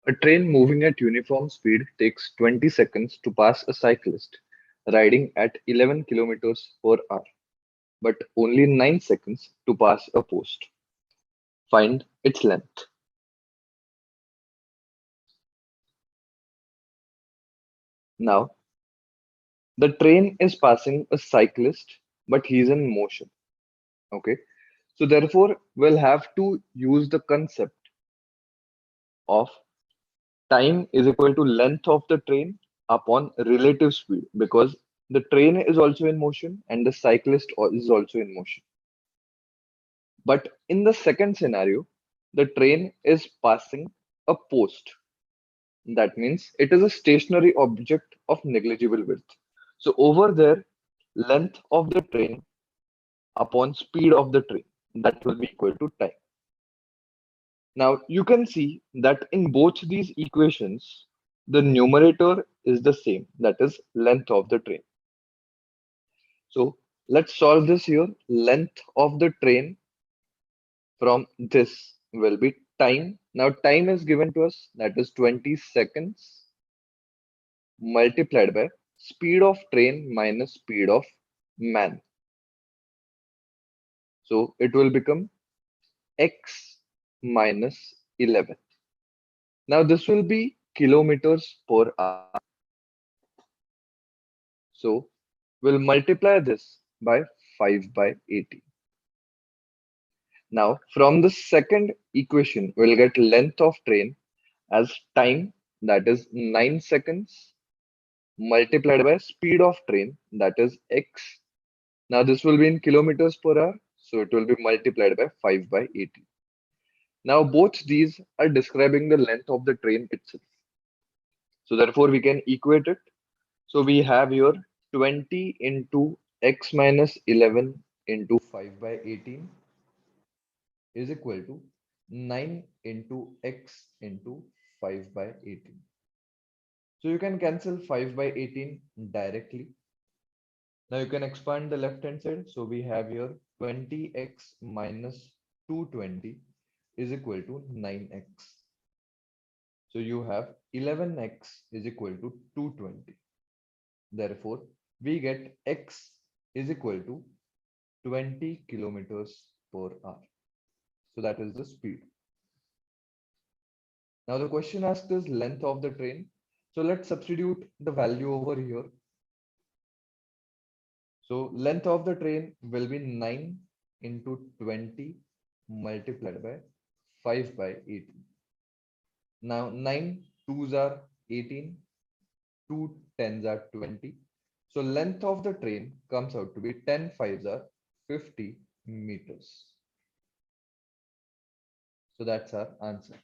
A train moving at uniform speed takes 20 seconds to pass a cyclist riding at 11 kilometers per hour, but only 9 seconds to pass a post. Find its length. Now, the train is passing a cyclist, but he's in motion. Okay. So therefore, we'll have to use the concept of time is equal to length of the train upon relative speed because the train is also in motion and the cyclist is also in motion. But in the second scenario, the train is passing a post. That means it is a stationary object of negligible width. So over there, length of the train upon speed of the train, that will be equal to time. Now you can see that in both these equations, the numerator is the same, that is length of the train. So let's solve this here. Length of the train from this will be time. Now time is given to us, that is 20 seconds multiplied by speed of train minus speed of man. So it will become x minus 11. Now this will be kilometers per hour. So we'll multiply this by 5 by 80. Now from the second equation, we'll get length of train as time, that is 9 seconds multiplied by speed of train, that is x. Now this will be in kilometers per hour, so it will be multiplied by 5 by 80. Now both these are describing the length of the train itself. So therefore we can equate it. So we have here 20 into x minus 11 into 5 by 18 is equal to 9 into x into 5 by 18. So you can cancel 5 by 18 directly. Now you can expand the left hand side. So we have here 20x minus 220 is equal to 9x. So you have 11x is equal to 220. Therefore, we get x is equal to 20 kilometers per hour. So that is the speed. Now the question asked is length of the train. So let's substitute the value over here. So length of the train will be 9 into 20 multiplied by 5 by 18. Now 9 twos are 18, 2 tens are 20. So length of the train comes out to be 10 fives are 50 meters. So that's our answer.